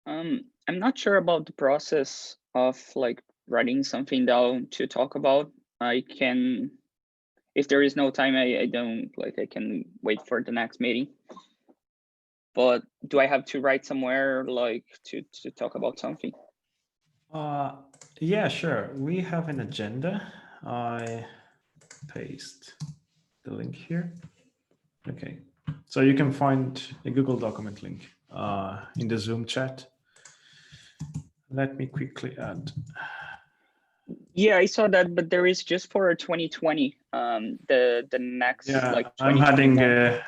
I'm not sure about the process of like writing something down to talk about. I can, if there is no time, I don't like, I can wait for the next meeting. But do I have to write somewhere like to talk about something? Yeah, sure. We have an agenda. I paste the link here. Okay, so you can find a Google document link in the Zoom chat. Let me quickly add. Yeah, I saw that, but there is just for 2020. The next like I'm 2021.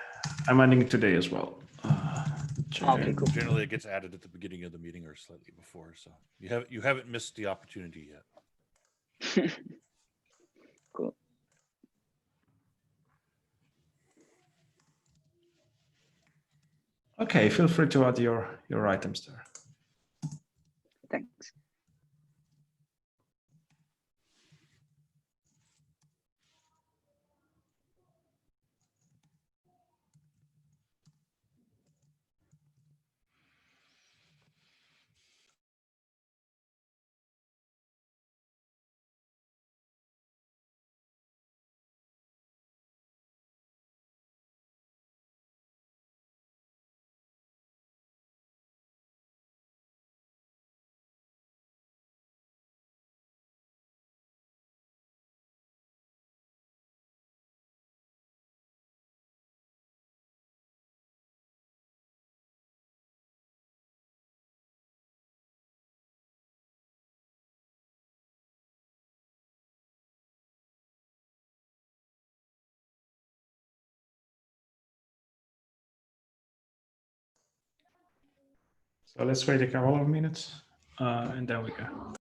adding it today as well. Okay, cool. Generally, it gets added at the beginning of the meeting or slightly before, so you haven't missed the opportunity yet. Cool. Okay, feel free to add your items there. Thanks. So let's wait a couple of minutes and then we go.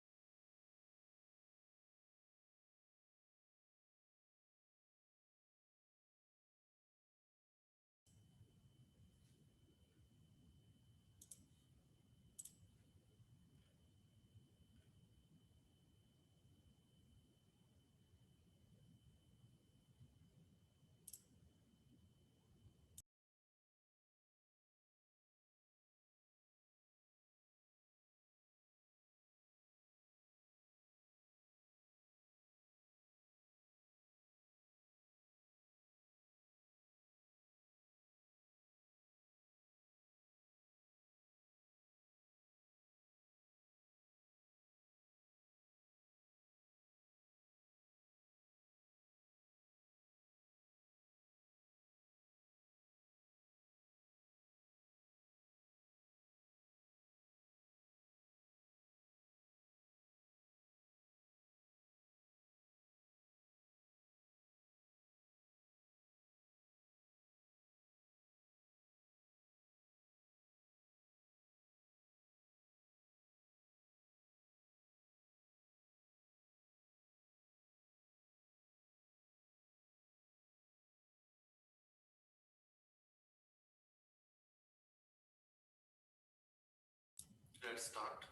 Let's start.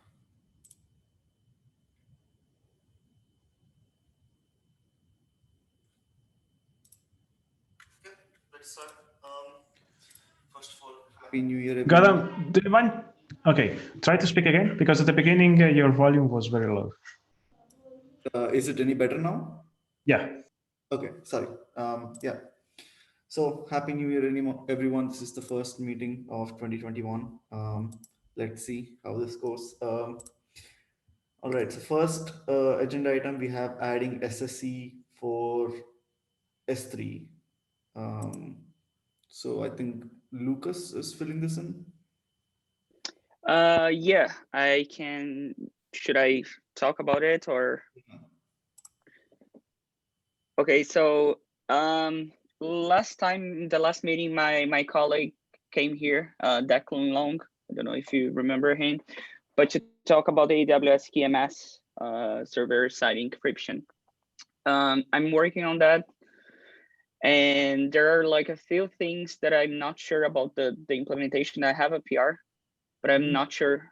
Okay, let's start. First of all, Happy New Year, everyone. Gautam, do you mind? Okay, try to speak again because at the beginning your volume was very low. Is it any better now? Yeah. Okay, sorry. Yeah. So Happy New Year, everyone. This is the first meeting of 2021. Let's see how this goes. All right. So first agenda item, we have adding SSC for S3. So I think Lucas is filling this in. Yeah, I can. Should I talk about it or? Okay, so last time, the last meeting, my colleague came here, Declan Long. I don't know if you remember him, but to talk about the AWS KMS server-side encryption. I'm working on that, and there are like a few things that I'm not sure about the implementation. I have a PR, but I'm not sure.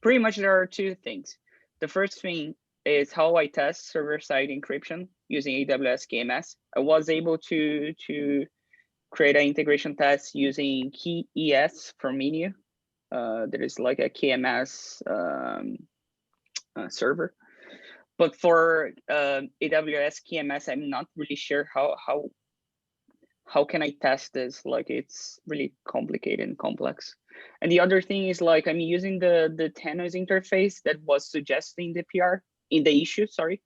Pretty much there are two things. The first thing is how I test server-side encryption using AWS KMS. I was able to create an integration test using KeyES from Menu, there is like a KMS server. But for AWS KMS, I'm not really sure how can I test this? Like, it's really complicated and complex. And the other thing is, like, I'm using the Thanos interface that was suggested in the PR, in the issue, sorry.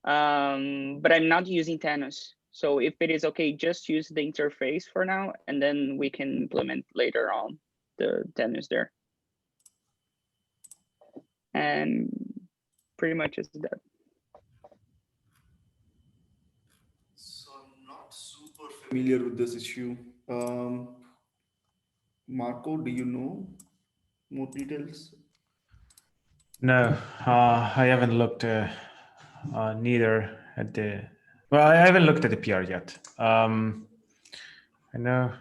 But I'm not using Thanos. So if it is okay, just use the interface for now, and then we can implement later on the Thanos there. And pretty much is that. So I'm not super familiar with this issue. Marco, do you know more details? No, I haven't looked neither at the. Well, I haven't looked at the PR yet. I know.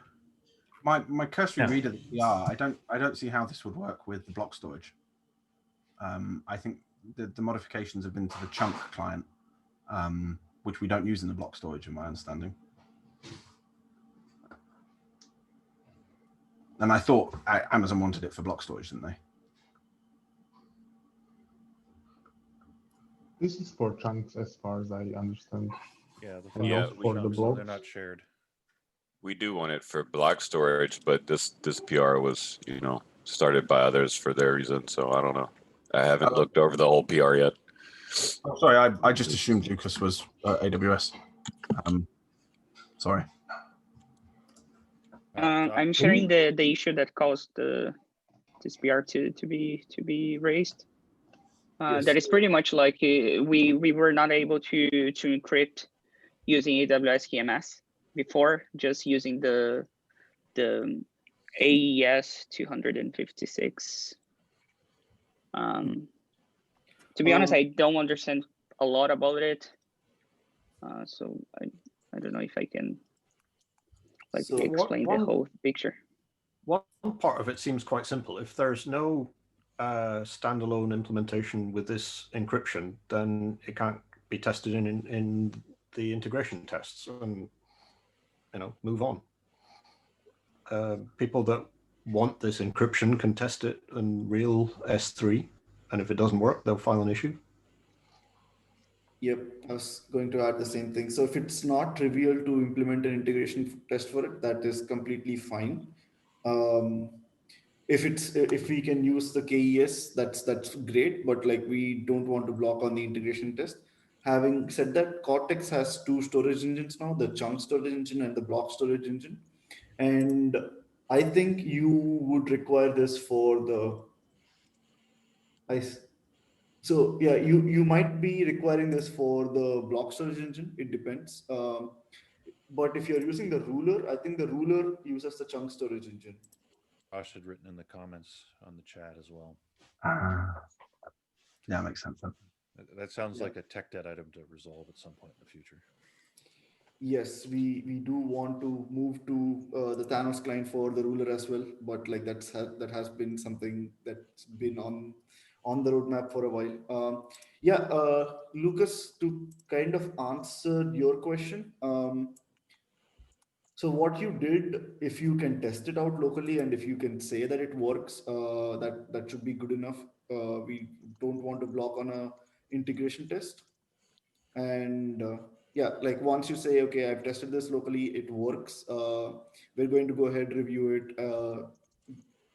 My cursory Yeah. read of the PR, I don't see how this would work with the block storage. I think the modifications have been to the chunk client, which we don't use in the block storage, in my understanding. And I thought Amazon wanted it for block storage, didn't they? This is for chunks, as far as I understand. Yeah, And Yeah, not for the so blocks. they're not shared. We do want it for block storage, but this PR was, started by others for their reason. So I don't know. I haven't looked over the whole PR yet. Oh, sorry, I just assumed Lucas was AWS. Sorry. I'm sharing the issue that caused this PR to be raised. Yes. That is pretty much like we were not able to encrypt using AWS KMS before, just using the AES 256. To be honest, I don't understand a lot about it, so I don't know if I can explain the whole picture. One part of it seems quite simple. If there's no standalone implementation with this encryption, then it can't be tested in the integration tests, and move on. People that want this encryption can test it in real S3, and if it doesn't work, they'll file an issue. Yep, I was going to add the same thing. So if it's not trivial to implement an integration test for it, that is completely fine. If we can use the KES, that's great, but like, we don't want to block on the integration test. Having said that, Cortex has two storage engines now, the chunk storage engine and the block storage engine. And I think you would require this for the So yeah, you might be requiring this for the block storage engine. It depends. But if you're using the ruler, I think the ruler uses the chunk storage engine. Josh had written in the comments on the chat as well. Yeah, makes sense. That sounds like a tech debt item to resolve at some point in the future. Yes, we do want to move to the Thanos client for the ruler as well, but like that has been something that's been on the roadmap for a while. Lucas, to kind of answer your question, so what you did, if you can test it out locally and if you can say that it works, that should be good enough. We don't want to block on a integration test. And like, once you say, okay, I've tested this locally, it works, we're going to go ahead, review it,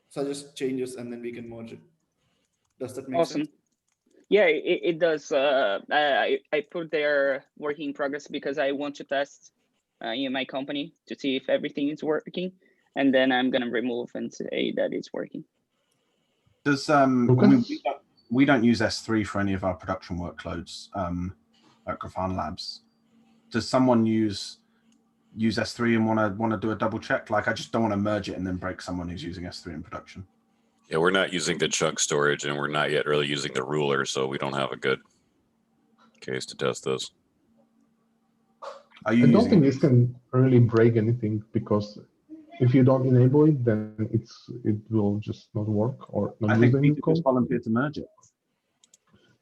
suggest changes, and then we can merge it. Does that make sense? Yeah, it does. I put their work in progress because I want to test in my company to see if everything is working, and then I'm gonna remove and say that it's working. Does we don't use S3 for any of our production workloads at Grafana Labs. Does someone use S3 and want to do a double check? Like, I just don't want to merge it and then break someone who's using S3 in production. Yeah, we're not using the chunk storage, and we're not yet really using the ruler, so we don't have a good case to test this. I don't think this can really break anything, because if you don't enable it, then it will just not work or not. I think people just volunteer to merge it.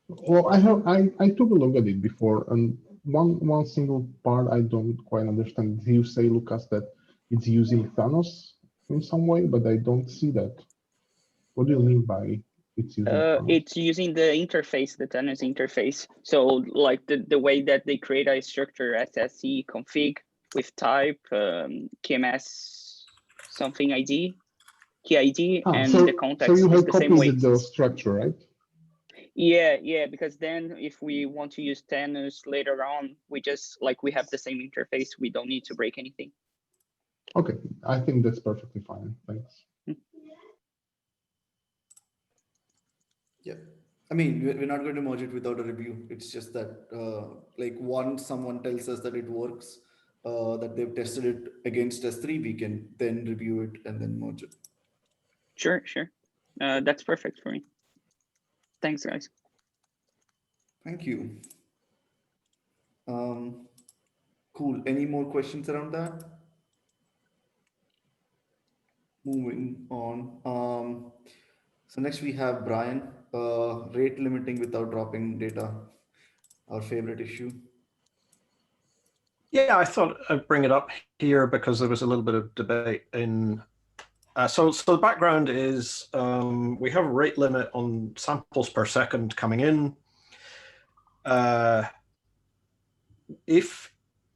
Well, I took a look at it before, and one single part I don't quite understand. You say, Lucas, that it's using Thanos in some way, but I don't see that. What do you mean by it's using kernel? It's using the interface, the tenants interface. So like the way that they create a structure SSE config with type, KMS something ID, key ID, and so, the context so you is have the same copied way. the structure, right? Yeah, because then if we want to use tenants later on, we just like we have the same interface. We don't need to break anything. Okay, I think that's perfectly fine. Thanks. Yeah. I mean, we're not going to merge it without a review. It's just that, like, once someone tells us that it works, that they've tested it against S3, we can then review it and then merge it. Sure. That's perfect for me. Thanks, guys. Thank you. Cool. Any more questions around that? Moving on. So next we have Brian, rate limiting without dropping data, our favorite issue. Yeah, I thought I'd bring it up here because there was a little bit of debate in. So the background is we have a rate limit on samples per second coming in. If,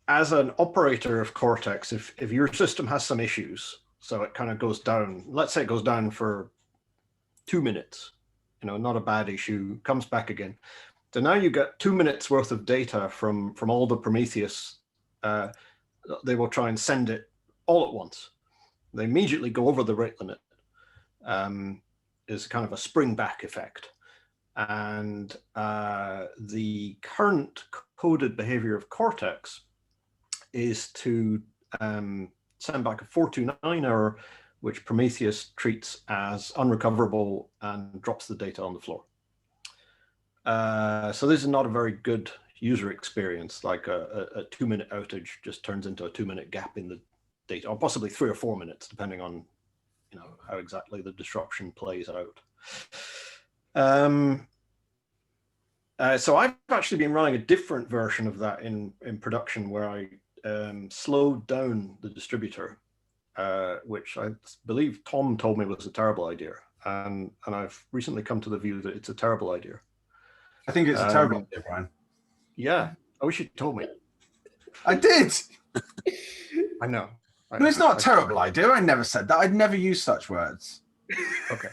as an operator of Cortex, if your system has some issues, so it kind of goes down, let's say it goes down for 2 minutes, not a bad issue, comes back again. So now you get 2 minutes worth of data from all the Prometheus. They will try and send it all at once. They immediately go over the rate limit. Is kind of a spring back effect. And the current coded behavior of Cortex is to send back a 429 error, which Prometheus treats as unrecoverable and drops the data on the floor. So this is not a very good user experience, like a 2-minute outage just turns into a 2-minute gap in the data, or possibly 3 or 4 minutes, depending on how exactly the disruption plays out. So I've actually been running a different version of that in production, where I slowed down the distributor, which I believe Tom told me was a terrible idea, and I've recently come to the view that it's a terrible idea. I think it's a terrible idea, Brian. Yeah, I wish you'd told me. I did. I know. No, it's not a terrible idea. I never said that. I'd never use such words. Okay.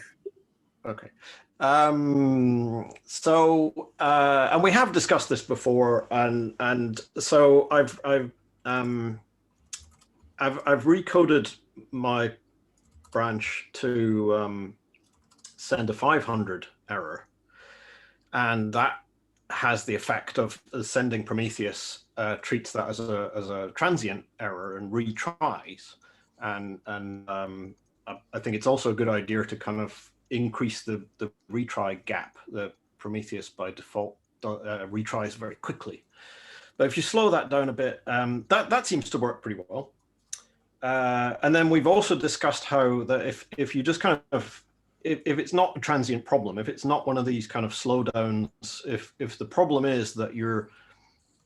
So and we have discussed this before, and so I've recoded my branch to send a 500 error, and that has the effect of sending Prometheus treats that as a transient error and retries, and I think it's also a good idea to kind of increase the retry gap. The Prometheus by default retries very quickly, but if you slow that down a bit, that seems to work pretty well. And then we've also discussed how that if you just kind of if it's not a transient problem, if it's not one of these kind of slowdowns, if the problem is that your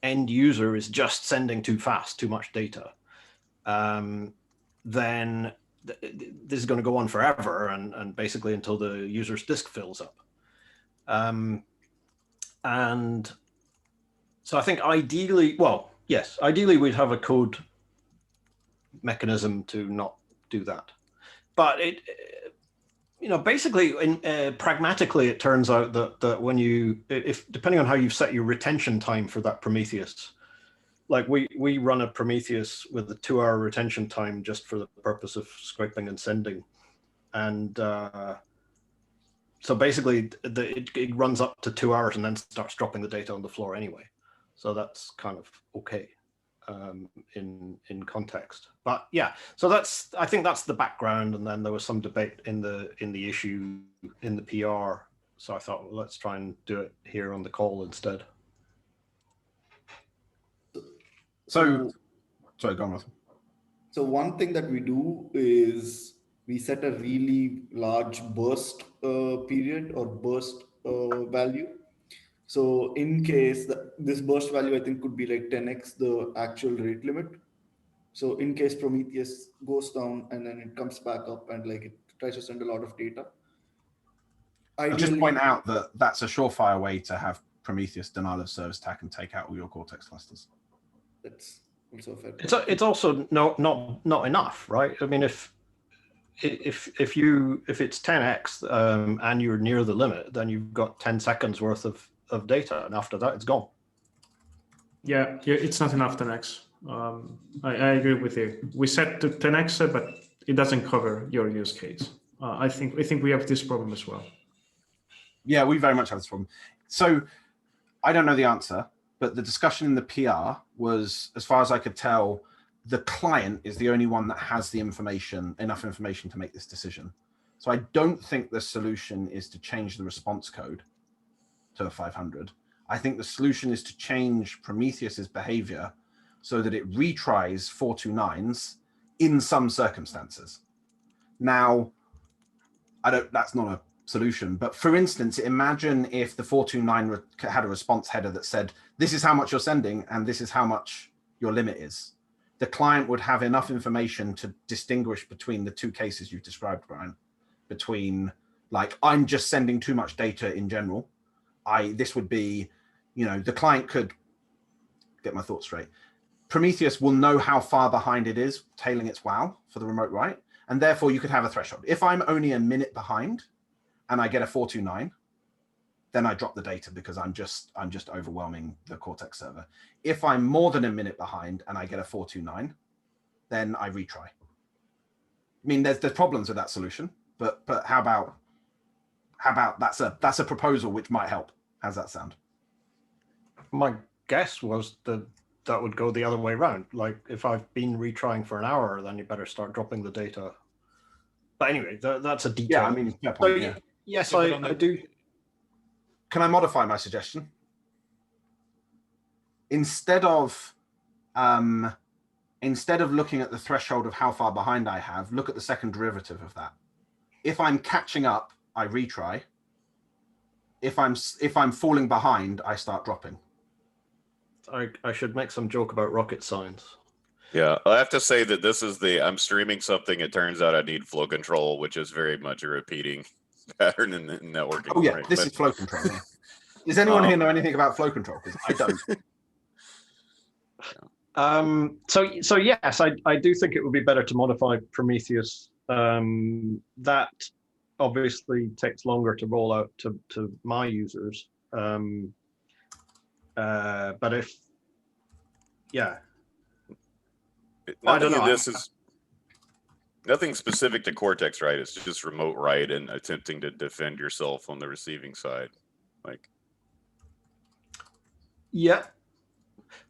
end user is just sending too fast, too much data, then this is going to go on forever and basically until the user's disk fills up. And so I think ideally we'd have a code mechanism to not do that. But basically, pragmatically, it turns out that when depending on how you've set your retention time for that Prometheus, like we run a Prometheus with a 2-hour retention time just for the purpose of scraping and sending, and so basically it runs up to 2 hours and then starts dropping the data on the floor anyway. So that's kind of okay in context. But yeah, so I think that's the background, and then there was some debate in the issue in the PR. So I thought, well, let's try and do it here on the call instead. So, sorry, go on with. So one thing that we do is we set a really large burst period or burst value. So in case this burst value, I think, could be like 10x the actual rate limit. So in case Prometheus goes down and then it comes back up and like it tries to send a lot of data, I'll just point out that that's a surefire way to have Prometheus denial of service attack and take out all your Cortex clusters. That's also fair. It's also not enough, right? I mean, if it's 10x and you're near the limit, then you've got 10 seconds worth of data, and after that, it's gone. Yeah, it's not enough 10x. I agree with you. We set to 10x, but it doesn't cover your use case. I think we have this problem as well. Yeah, we very much have this problem. So I don't know the answer, but the discussion in the PR was, as far as I could tell, the client is the only one that has the information, enough information to make this decision. So I don't think the solution is to change the response code to a 500. I think the solution is to change Prometheus's behavior so that it retries 429s in some circumstances. Now, that's not a solution, but for instance, imagine if the 429 had a response header that said, this is how much you're sending and this is how much your limit is. The client would have enough information to distinguish between the two cases you've described, Brian, between like, I'm just sending too much data in general. This would be, the client could get my thoughts straight. Prometheus will know how far behind it is, tailing its WoW for the remote write, and therefore you could have a threshold. If I'm only a minute behind and I get a 429, then I drop the data because I'm just overwhelming the Cortex server. If I'm more than a minute behind and I get a 429, then I retry. I mean, there's problems with that solution, but how about that's a proposal which might help. How's that sound? My guess was that would go the other way around. Like if I've been retrying for an hour, then you better start dropping the data. But anyway, that's a detail. Yeah, I mean, fair point, yeah. Yes, I do. Can I modify my suggestion? Instead of looking at the threshold of how far behind I have, look at the second derivative of that. If I'm catching up, I retry. If I'm falling behind, I start dropping. I should make some joke about rocket science. Yeah, I have to say that this is I'm streaming something. It turns out I need flow control, which is very much a repeating pattern in networking. Oh yeah, right? this is flow control. Yeah. Does anyone here know anything about flow control? Because I don't. So yes, I do think it would be better to modify Prometheus. That obviously takes longer to roll out to my users. But if, yeah. Nothing of this is nothing specific to Cortex, right? It's just remote write and attempting to defend yourself on the receiving side. Like, yeah.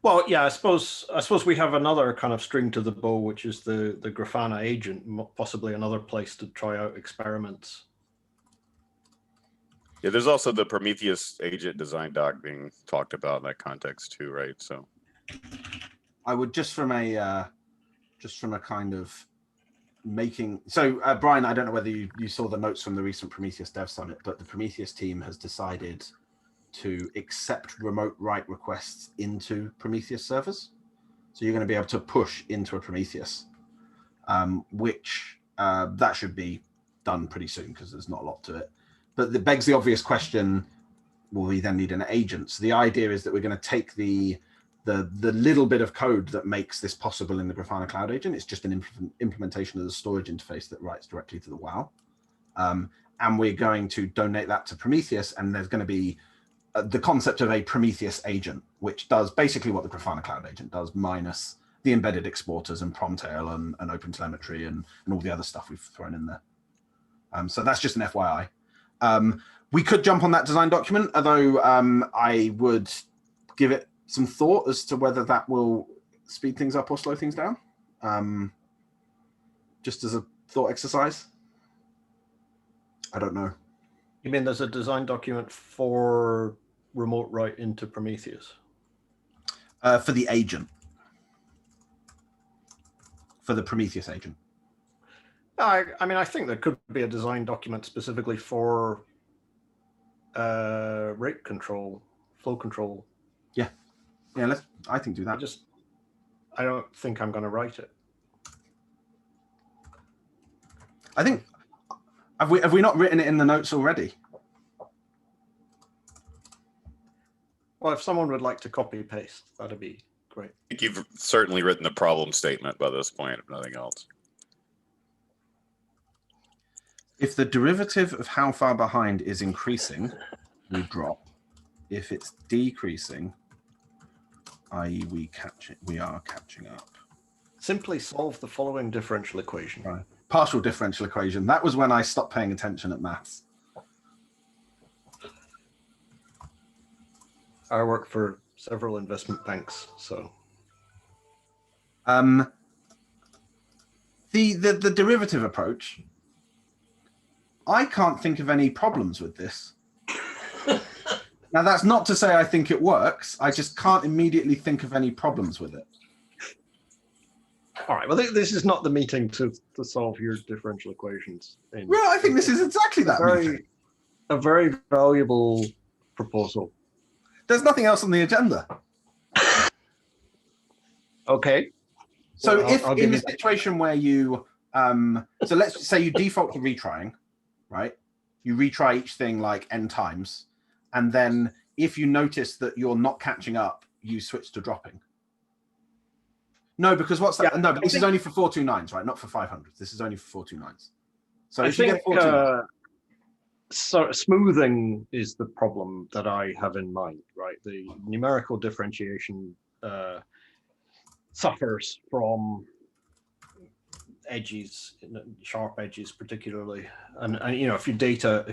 Well, yeah, I suppose we have another kind of string to the bow, which is the Grafana agent, possibly another place to try out experiments. Yeah, there's also the Prometheus agent design doc being talked about in that context too, right? So I would just from a kind of making, so Brian, I don't know whether you saw the notes from the recent Prometheus Dev Summit, but the Prometheus team has decided to accept remote write requests into Prometheus servers. So you're going to be able to push into a Prometheus, which that should be done pretty soon because there's not a lot to it. But that begs the obvious question, will we then need an agent? So the idea is that we're going to take the little bit of code that makes this possible in the Grafana Cloud Agent. It's just an implementation of the storage interface that writes directly to the WoW. And we're going to donate that to Prometheus, and there's going to be the concept of a Prometheus agent, which does basically what the Grafana Cloud Agent does, minus the embedded exporters and Promtail and OpenTelemetry and all the other stuff we've thrown in there. So that's just an FYI. We could jump on that design document, although I would give it some thought as to whether that will speed things up or slow things down. Just as a thought exercise. I don't know. You mean there's a design document for remote write into Prometheus? For the agent. For the Prometheus agent. I mean, I think there could be a design document specifically for rate control, flow control. Yeah. Yeah, I think do that. I don't think I'm going to write it. I think, have we not written it in the notes already? Well, if someone would like to copy paste, that'd be great. I think you've certainly written the problem statement by this point, if nothing else. If the derivative of how far behind is increasing, we drop. If it's decreasing, i.e. we are catching up. Simply solve the following differential equation. Right. Partial differential equation. That was when I stopped paying attention at maths. I work for several investment banks, so. The derivative approach, I can't think of any problems with this. Now, that's not to say I think it works. I just can't immediately think of any problems with it. All right. Well, this is not the meeting to solve your differential equations. Well, I think this is exactly that meeting. A very valuable proposal. There's nothing else on the agenda. Okay. So Well, if I'll in give a you situation where you, so let's say you default to retrying, right? You retry each thing like n times. And then if you notice that you're not catching up, you switch to dropping. No, because what's that? Yeah, No, but this is only for 429s, right? Not for 500s. This is only for 429s. So if you get 429s. So smoothing is the problem that I have in mind, right? The numerical differentiation suffers from edges, sharp edges particularly, and you know, if your data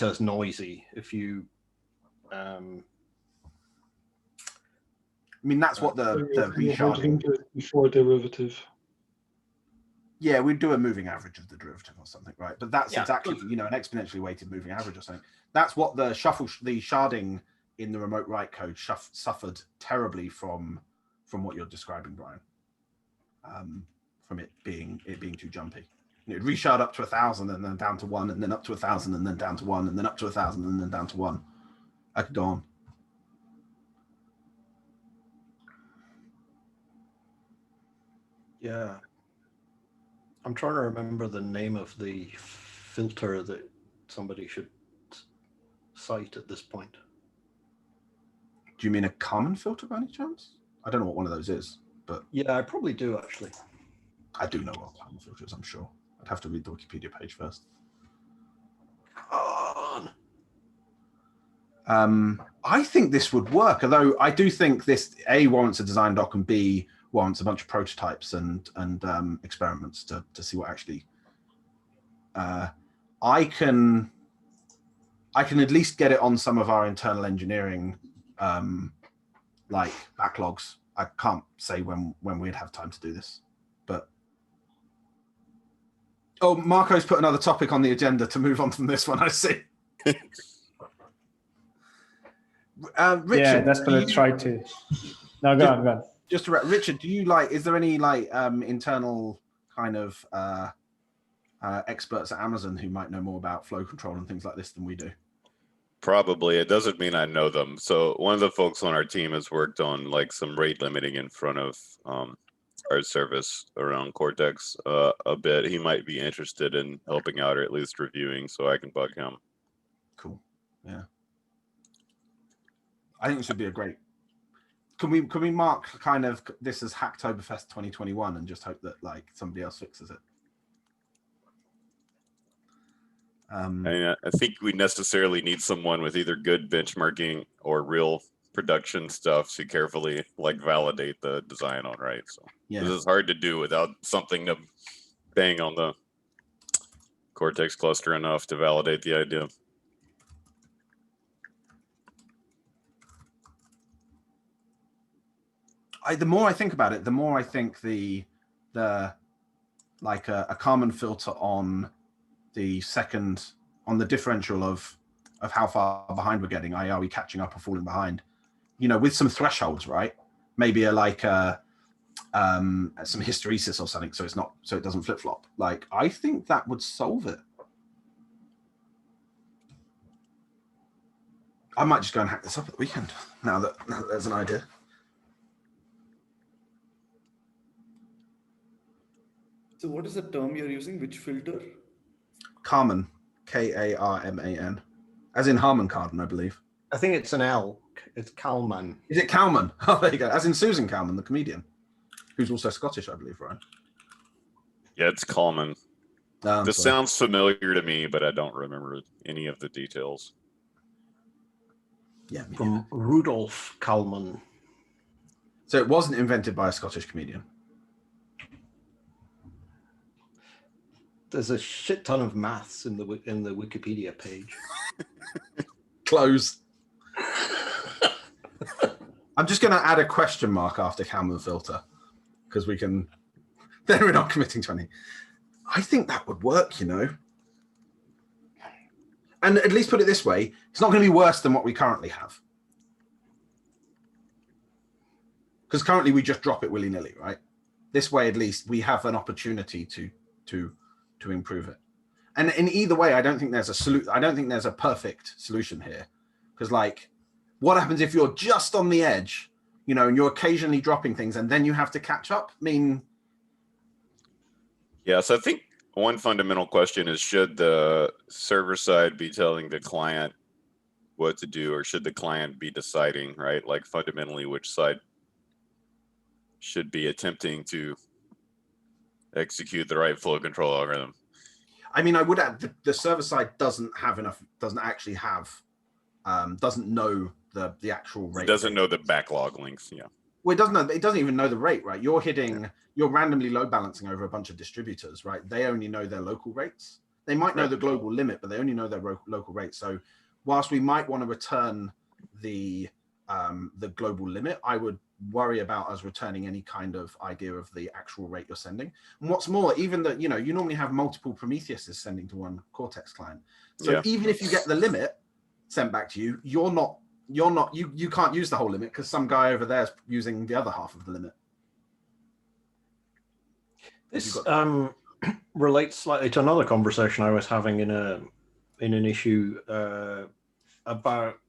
is noisy, if you I mean, that's what the resharding before derivative. Yeah, we'd do a moving average of the derivative or something, right? But that's exactly, you know, an exponentially weighted moving average or something. That's what the sharding in the remote write code suffered terribly from what you're describing, Brian. From it being too jumpy. It'd reshard up to 1,000 and then down to 1, and then up to 1,000 and then down to 1, and then up to 1,000 and then down to 1. I could go on. Yeah. I'm trying to remember the name of the filter that somebody should cite at this point. Do you mean a common filter by any chance? I don't know what one of those is, but yeah, I probably do actually. I do know what common filter is, I'm sure. I'd have to read the Wikipedia page first. I think this would work, although I do think this A warrants a design doc and B warrants a bunch of prototypes and experiments to see what actually. I can at least get it on some of our internal engineering like backlogs. I can't say when we'd have time to do this, but oh, Marco's put another topic on the agenda to move on from this one. I see. Richard, yeah, that's what I tried to. No, go on. Just to Richard, do you is there any internal kind of experts at Amazon who might know more about flow control and things like this than we do? Probably. It doesn't mean I know them. So one of the folks on our team has worked on some rate limiting in front of our service around Cortex a bit. He might be interested in helping out or at least reviewing, so I can bug him. Cool. Yeah. I think this would be a great. Can we mark kind of this as Hacktoberfest 2021 and just hope that somebody else fixes it? I think we necessarily need someone with either good benchmarking or real production stuff to carefully validate the design on, right? So yeah. This is hard to do without something to bang on the Cortex cluster enough to validate the idea. The more I think about it, the more I think a Kalman filter on the differential of how far behind we're getting, are we catching up or falling behind? You know, with some thresholds, right? Maybe some hysteresis or something, so it doesn't flip flop. I think that would solve it. I might just go and hack this up at the weekend now that there's an idea. So what is the term you're using? Which filter? Karman, Karman, as in Harman Kardon, I believe. I think it's an L. It's Kalman. Is it Kalman? Oh, there you go. As in Susan Kalman, the comedian, who's also Scottish, I believe, right? Yeah, it's Kalman. This sorry. sounds familiar to me, but I don't remember any of the details. Yeah, from Rudolf Kalman. So it wasn't invented by a Scottish comedian. There's a shit ton of maths in the Wikipedia page. Close. I'm just going to add a question mark after Kalman filter because we can. Then we're not committing to any. I think that would work, you know. And at least put it this way, it's not going to be worse than what we currently have. Because currently we just drop it willy-nilly, right? This way, at least, we have an opportunity to improve it. And in either way, I don't think there's a perfect solution here. Because, like, what happens if you're just on the edge, you know, and you're occasionally dropping things and then you have to catch up? I mean... Yeah, so I think one fundamental question is, should the server side be telling the client what to do, or should the client be deciding, right? Like fundamentally which side should be attempting to execute the right flow control algorithm. I mean, I would add the server side doesn't actually have, doesn't know the actual rate. It doesn't know the backlog length, yeah. Well, it doesn't even know the rate, right? You're randomly load balancing over a bunch of distributors, right? They only know their local rates. They might know the global limit, but they only know their local rates. So whilst we might want to return the global limit, I would worry about us returning any kind of idea of the actual rate you're sending. And what's more, even that, you know, you normally have multiple Prometheuses sending to one Cortex client. So even if you get the limit sent back to you, you can't use the whole limit because some guy over there is using the other half of the limit. This relates slightly to another conversation I was having in an issue about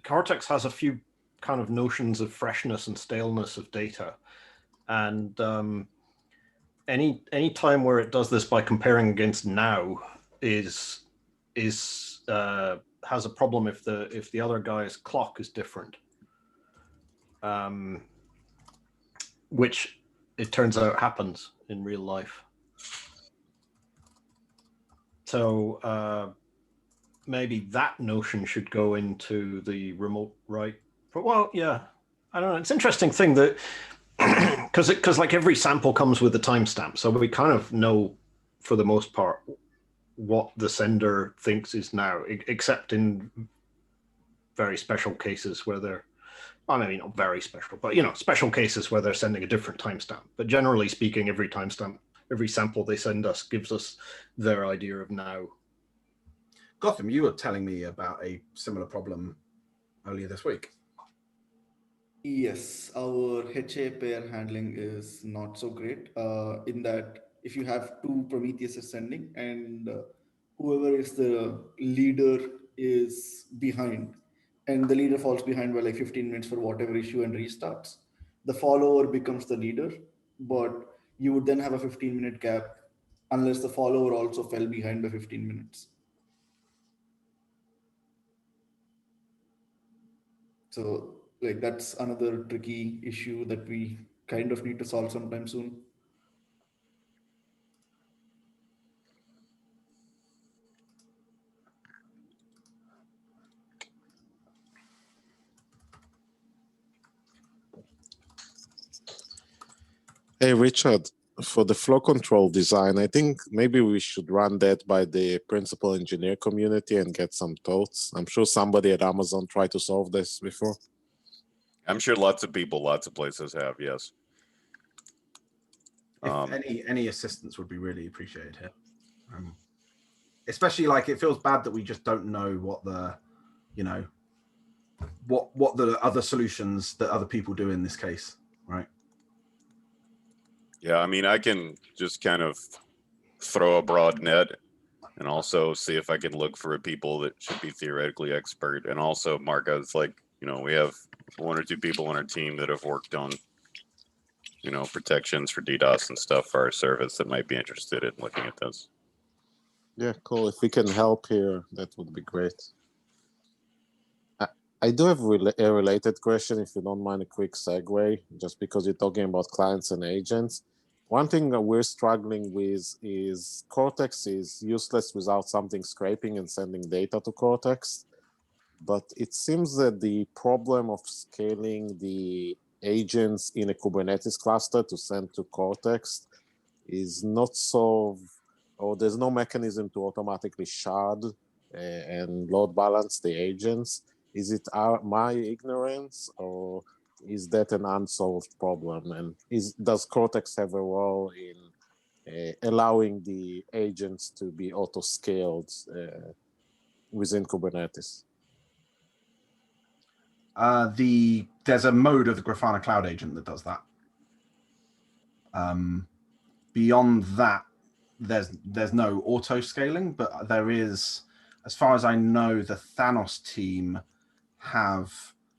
Cortex has a few kind of notions of freshness and staleness of data, and any time where it does this by comparing against now has a problem if the other guy's clock is different, which it turns out happens in real life. So maybe that notion should go into the remote write. But well, yeah, I don't know. It's an interesting thing that because like every sample comes with a timestamp, so we kind of know for the most part what the sender thinks is now, except in very special cases where they're, well, maybe not very special, but, you know, special cases where they're sending a different timestamp. But generally speaking, every timestamp, every sample they send us gives us their idea of now. Gotham, you were telling me about a similar problem earlier this week. Yes, our HA pair handling is not so great in that if you have two Prometheus sending and whoever is the leader is behind and the leader falls behind by like 15 minutes for whatever issue and restarts, the follower becomes the leader, but you would then have a 15-minute gap unless the follower also fell behind by 15 minutes. So like that's another tricky issue that we kind of need to solve sometime soon. Hey, Richard, for the flow control design, I think maybe we should run that by the principal engineer community and get some thoughts. I'm sure somebody at Amazon tried to solve this before. I'm sure lots of people, lots of places have, yes. If any assistance would be really appreciated here. Especially like it feels bad that we just don't know what the, you know, what the other solutions that other people do in this case, right? Yeah, I mean, I can just kind of throw a broad net and also see if I can look for people that should be theoretically expert. And also, Marcos, like, you know, we have 1 or 2 people on our team that have worked on, you know, protections for DDoS and stuff for our service that might be interested in looking at this. Yeah, cool. If we can help here, that would be great. I do have a related question, if you don't mind a quick segue, just because you're talking about clients and agents. One thing that we're struggling with is Cortex is useless without something scraping and sending data to Cortex. But it seems that the problem of scaling the agents in a Kubernetes cluster to send to Cortex is not solved, or there's no mechanism to automatically shard and load balance the agents. Is it my ignorance, or is that an unsolved problem? And does Cortex have a role in allowing the agents to be auto-scaled within Kubernetes? There's a mode of the Grafana Cloud Agent that does that. Beyond that, there's no auto scaling, but there is, as far as I know, the Thanos team have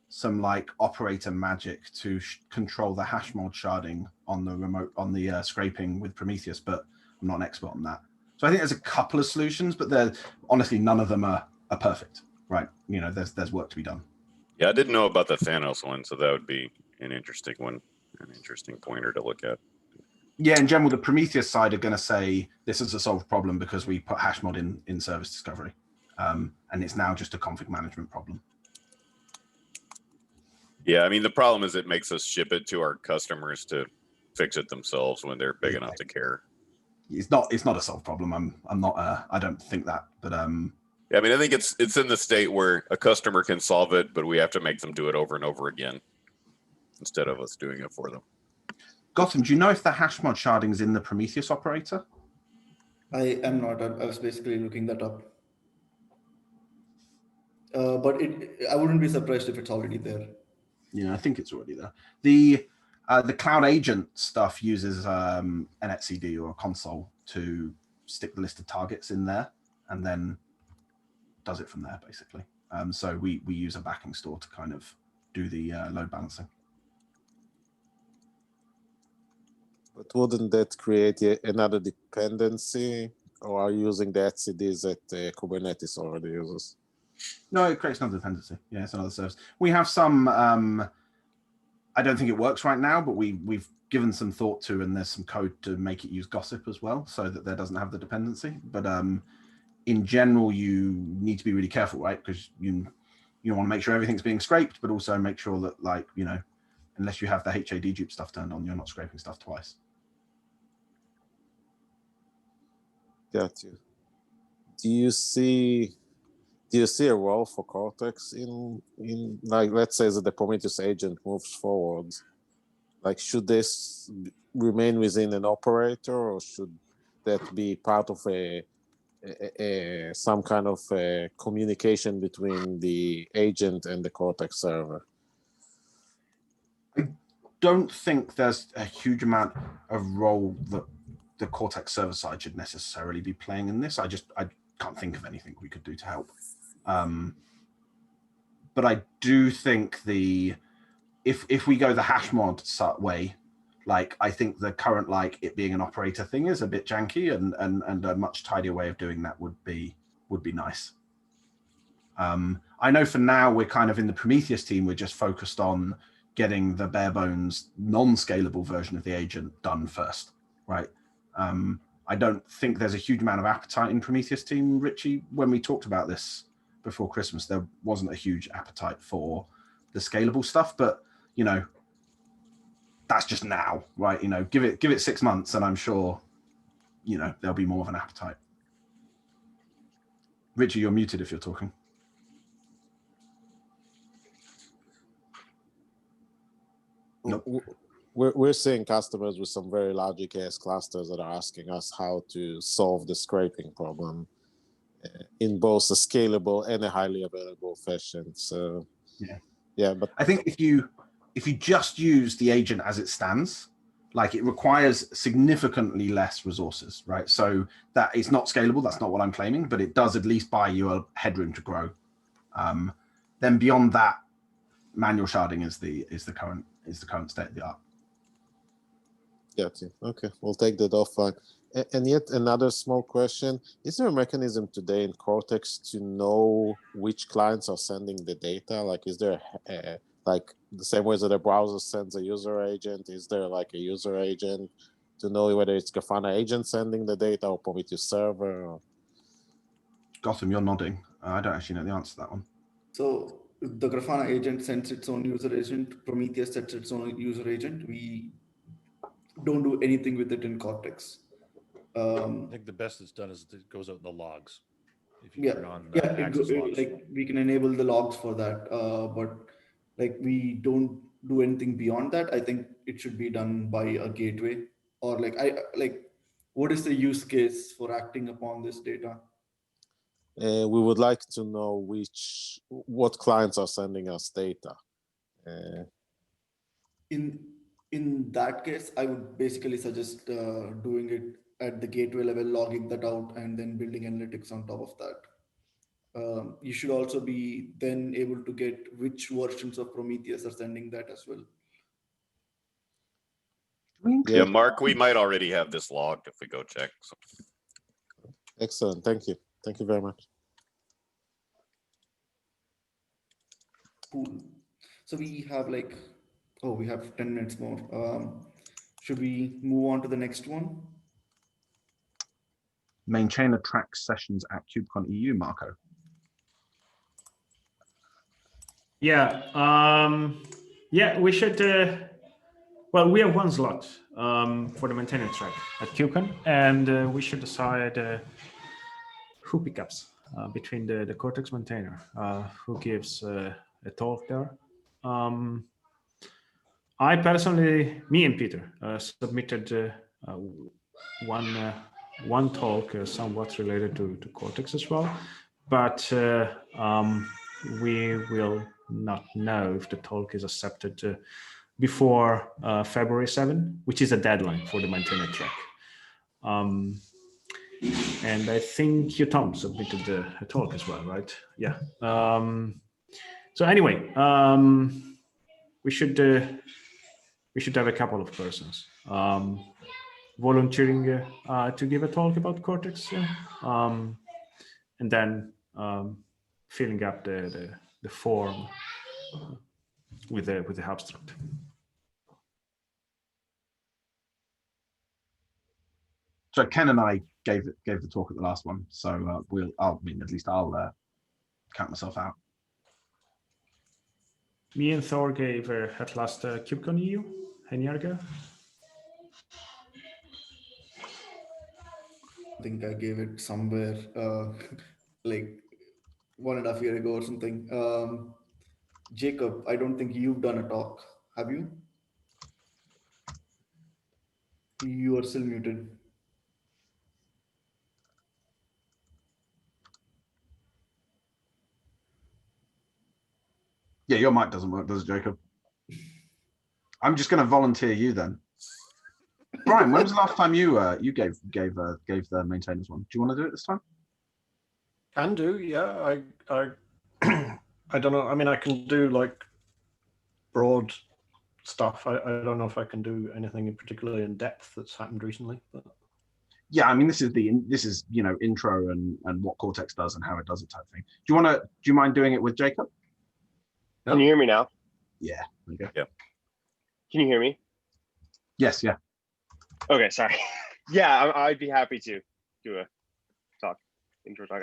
some like operator magic to control the hash mod sharding on the scraping with Prometheus, but I'm not an expert on that. So I think there's a couple of solutions, but honestly none of them are perfect, right? You know, there's work to be done. Yeah, I didn't know about the Thanos one, so that would be an interesting one, an interesting pointer to look at. Yeah, in general, the Prometheus side are going to say this is a solved problem because we put hash mod in service discovery, and it's now just a config management problem. Yeah, I mean, the problem is it makes us ship it to our customers to fix it themselves when they're big enough to care. It's not a solved problem. I'm not. I don't think that, but yeah, I mean, I think it's in the state where a customer can solve it, but we have to make them do it over and over again instead of us doing it for them. Gotham, do you know if the hash mod sharding is in the Prometheus operator? I am not. I was basically looking that up. But I wouldn't be surprised if it's already there. Yeah, I think it's already there. The cloud agent stuff uses an etcd or a console to stick the list of targets in there and then does it from there, basically. So we use a backing store to kind of do the load balancing. But wouldn't that create another dependency, or are you using the etcds that Kubernetes already uses? No, it creates another dependency. Yeah, it's another service. We have some, I don't think it works right now, but we've given some thought to, and there's some code to make it use Gossip as well, so that there doesn't have the dependency. But in general, you need to be really careful, right? Because you want to make sure everything's being scraped, but also make sure that, like, you know, unless you have the HA dedupe stuff turned on, you're not scraping stuff twice. Got you. Do you see a role for Cortex in like, let's say that the Prometheus agent moves forward? Like, should this remain within an operator, or should that be part of some kind of communication between the agent and the Cortex server? I don't think there's a huge amount of role that the Cortex server side should necessarily be playing in this. I can't think of anything we could do to help. But I do think if we go the hash mod way, like, I think the current, like, it being an operator thing is a bit janky, and a much tidier way of doing that would be nice. I know for now we're kind of in the Prometheus team, we're just focused on getting the bare bones non-scalable version of the agent done first, right? I don't think there's a huge amount of appetite in Prometheus team, Richie. When we talked about this before Christmas, there wasn't a huge appetite for the scalable stuff, but, you know, that's just now, right? You know, give it 6 months and I'm sure, you know, there'll be more of an appetite. Richie, you're muted if you're talking. Nope. We're seeing customers with some very large EKS clusters that are asking us how to solve the scraping problem in both a scalable and a highly available fashion. So yeah, but I think if you just use the agent as it stands, like, it requires significantly less resources, right? So that is not scalable. That's not what I'm claiming, but it does at least buy you a headroom to grow. Then beyond that, manual sharding is the current state of the art. Got you. Okay, we'll take that offline. And yet another small question: is there a mechanism today in Cortex to know which clients are sending the data? Like, is there like the same way that a browser sends a user agent? Is there like a user agent to know whether it's Grafana agent sending the data or Prometheus server? Or... Gotham, you're nodding. I don't actually know the answer to that one. So the Grafana agent sends its own user agent. Prometheus sets its own user agent. We don't do anything with it in Cortex. I think the best it's done is it goes out in the logs. If you Yeah, turn on it, logs. like we can enable the logs for that, but like we don't do anything beyond that. I think it should be done by a gateway, or what is the use case for acting upon this data? We would like to know what clients are sending us data. In that case, I would basically suggest doing it at the gateway level, logging that out, and then building analytics on top of that. You should also be then able to get which versions of Prometheus are sending that as well. Yeah, Mark, we might already have this logged if we go check. So. Excellent. Thank you. Thank you very much. Cool. So we have we have 10 minutes more. Should we move on to the next one? Maintainer track sessions at KubeCon EU, Marco. Yeah. Yeah, we should. Well, we have one slot for the maintainer track at KubeCon, and we should decide who picks up between the Cortex maintainer, who gives a talk there. I personally, me and Peter, submitted one talk somewhat related to Cortex as well, but we will not know if the talk is accepted before February 7, which is a deadline for the maintainer track. And I think you, Tom, submitted a talk as well, right? Yeah. So anyway, we should have a couple of persons volunteering to give a talk about Cortex, and then filling up the form with the abstract. So Ken and I gave the talk at the last one, so I'll count myself out. Me and Thor gave at last KubeCon EU a year ago. I think I gave it somewhere like 1.5 years ago or something. Jacob, I don't think you've done a talk, have you? You are still muted. Yeah, your mic doesn't work, does it, Jacob? I'm just going to volunteer you then. Brian, when was the last time you gave the maintainers one? Do you want to do it this time? Can do, yeah. I I don't know. I mean, I can do like broad stuff. I don't know if I can do anything in particularly in depth that's happened recently. But yeah, I mean, this is intro and what Cortex does and how it does it type thing. Do you mind doing it with Jacob? Can you hear me now? Yeah. Okay. Yeah. Can you hear me? Yes. Yeah. Okay. Sorry. Yeah, I'd be happy to do a intro talk.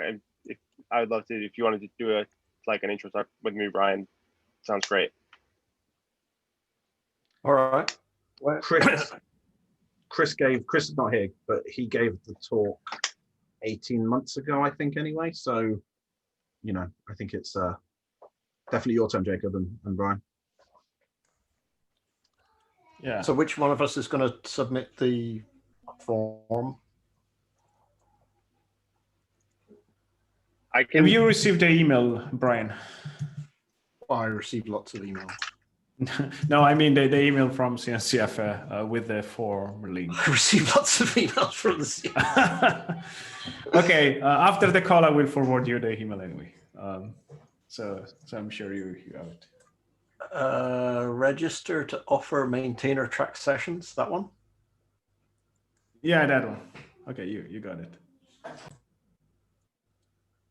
I would love to. If you wanted to do an intro talk with me, Brian, sounds great. All right. Well, Chris is not here, but he gave the talk 18 months ago, I think. Anyway, so I think it's definitely your turn, Jacob and Brian. Yeah. So which one of us is going to submit the form? Have you received the email, Brian? I received lots of emails. No, I mean the email from CNCF with the form link. I received lots of emails from the CNCF. Okay, after the call, I will forward you the email anyway. So I'm sure you have it. Register to offer maintainer track sessions, that one? Yeah, that one. Okay, you got it.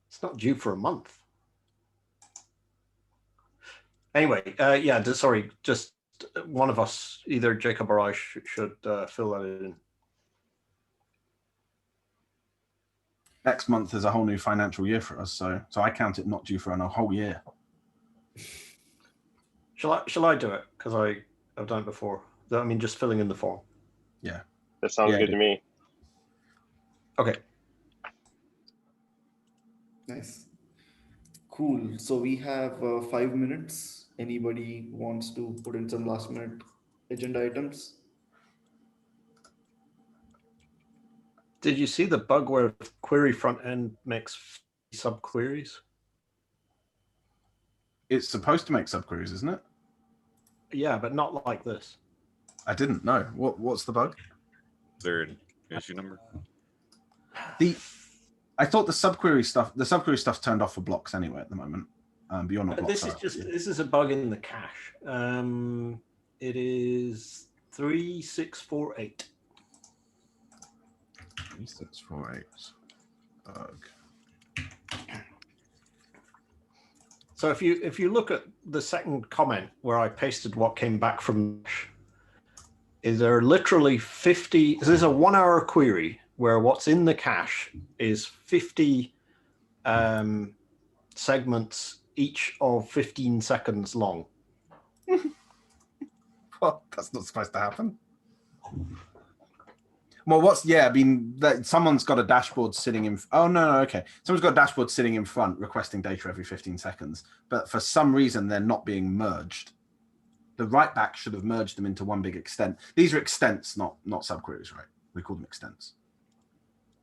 It's not due for a month. Anyway, yeah, sorry, just one of us, either Jacob or I, should fill that in. Next month is a whole new financial year for us, so I count it not due for a whole year. Shall I do it? Because I've done it before. I mean, just filling in the form. Yeah. That sounds good to me. Okay. Nice. Cool. So we have 5 minutes. Anybody wants to put in some last minute agenda items? Did you see the bug where query front end makes subqueries? It's supposed to make subqueries, isn't it? Yeah, but not like this. I didn't know. What's the bug? Is there an issue number? I thought the subquery stuff's turned off for blocks anyway at the moment. But you're not This is a bug in the cache. It is 3648. 3648 bug. So if you look at the second comment where I pasted what came back from, is there literally 50? This is a 1 hour query where what's in the cache is 50 segments, each of 15 seconds long. Well, that's not supposed to happen. Well, I mean, someone's got a dashboard sitting in. Oh no, okay. Someone's got a dashboard sitting in front requesting data every 15 seconds, but for some reason they're not being merged. The write back should have merged them into one big extent. These are extents, not subqueries, right? We call them extents.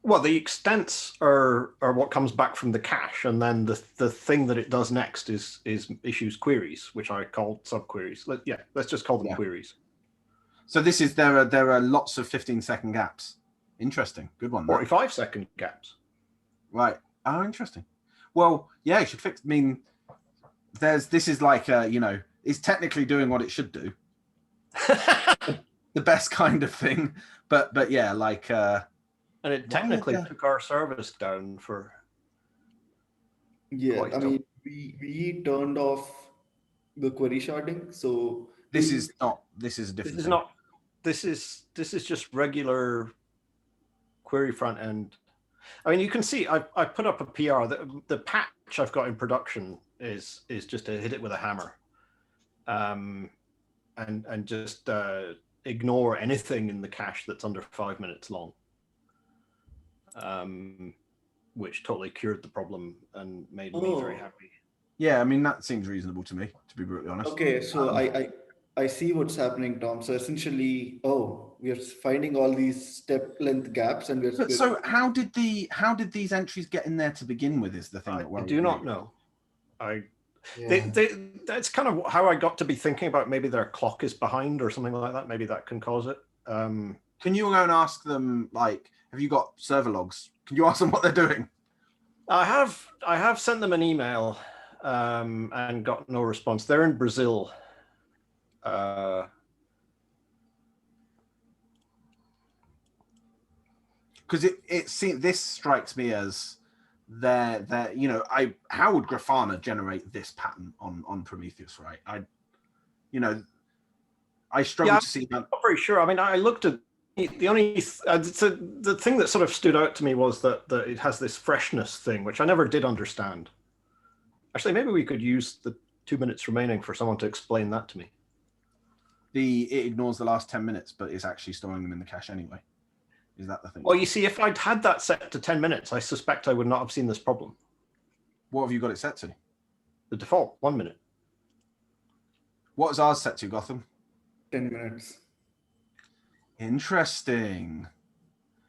Well, the extents are what comes back from the cache, and then the thing that it does next is issues queries, which I call subqueries. Let's just call them queries. So this is there are lots of 15-second gaps. Interesting, good one. 45-second gaps. Right. Oh, interesting. Well, yeah, you should fix. I mean, this is like it's technically doing what it should do. The best kind of thing, but yeah, like. And it technically took our service down for. Yeah, I mean, we turned off the query sharding, so this is a different. This is just regular query front end. I mean, you can see I put up a PR. The patch I've got in production is just to hit it with a hammer, and just ignore anything in the cache that's under 5 minutes long. Which totally cured the problem and made me very happy. Yeah, I mean, that seems reasonable to me, to be brutally honest. Okay, so I see what's happening, Tom. So essentially, we are finding all these step length gaps, and we're. So how did these entries get in there to begin with? Is the thing that I do not know. That's kind of how I got to be thinking about maybe their clock is behind or something like that. Maybe that can cause it. Can you go and ask them, like, have you got server logs? Can you ask them what they're doing? I have sent them an email and got no response. They're in Brazil. Because this strikes me as how would Grafana generate this pattern on Prometheus, right? I struggle to see that. I'm not very sure. I mean, I looked at the thing that sort of stood out to me was that it has this freshness thing, which I never did understand. Actually, maybe we could use the 2 minutes remaining for someone to explain that to me. It ignores the last 10 minutes, but it's actually storing them in the cache anyway. Is that the thing? Well, you see, if I'd had that set to 10 minutes, I suspect I would not have seen this problem. What have you got it set to? The default, 1 minute. What is ours set to, Gotham? 10 minutes. Interesting.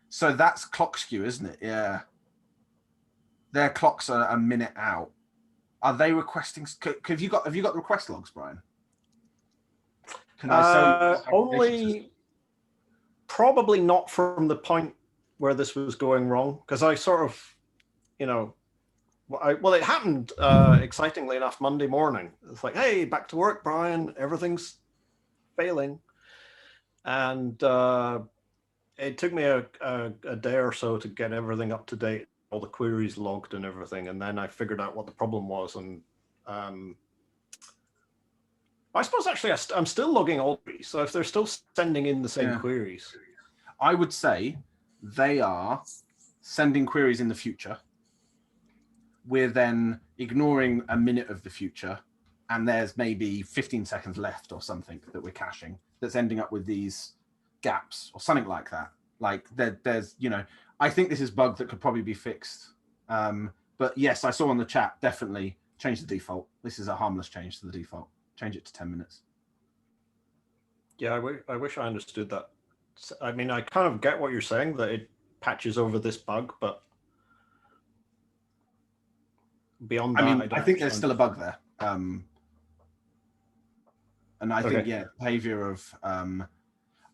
So that's clock skew, isn't it? Yeah. Their clocks are a minute out. Are they requesting? Have you got the request logs, Brian? Can I only probably not from the point where this was going wrong, because I sort of, it happened excitingly enough Monday morning. It's like, hey, back to work, Brian. Everything's failing. And it took me a day or so to get everything up to date, all the queries logged and everything, and then I figured out what the problem was. And I suppose actually I'm still logging all queries. So if they're still sending in the same queries, I would say they are sending queries in the future. We're then ignoring a minute of the future, and there's maybe 15 seconds left or something that we're caching that's ending up with these gaps or something like that. Like there's, you know, I think this is a bug that could probably be fixed. But yes, I saw on the chat, definitely change the default. This is a harmless change to the default. Change it to 10 minutes. Yeah, I wish I understood that. I mean, I kind of get what you're saying, that it patches over this bug, but beyond that, I mean, I think there's still a bug there. And I think, yeah, behavior of,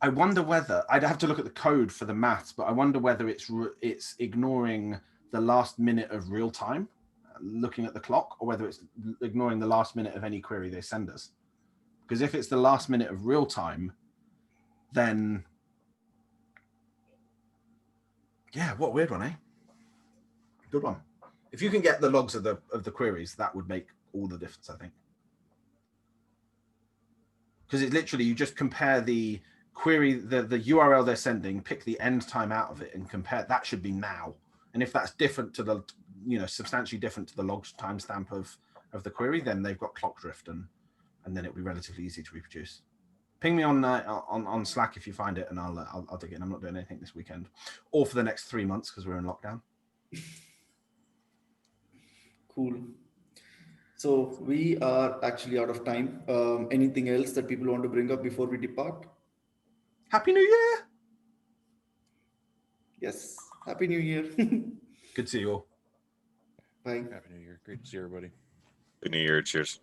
I wonder whether, I'd have to look at the code for the maths, but I wonder whether it's ignoring the last minute of real time, looking at the clock, or whether it's ignoring the last minute of any query they send us. Because if it's the last minute of real time, then, yeah, what a weird one, eh? Good one. If you can get the logs of the queries, that would make all the difference, I think. Because it's literally, you just compare the query, the URL they're sending, pick the end time out of it and compare, that should be now. And if that's different to the, you know, substantially different to the log timestamp of the query, then they've got clock drift, and then it'll be relatively easy to reproduce. Ping me on Slack if you find it, and I'll dig in. I'm not doing anything this weekend or for the next 3 months because we're in lockdown. Cool. So we are actually out of time. Anything else that people want to bring up before we depart? Happy New Year. Yes. Happy New Year. Good to see you all. Bye. Happy New Year. Great to see everybody. Happy New Year. Cheers.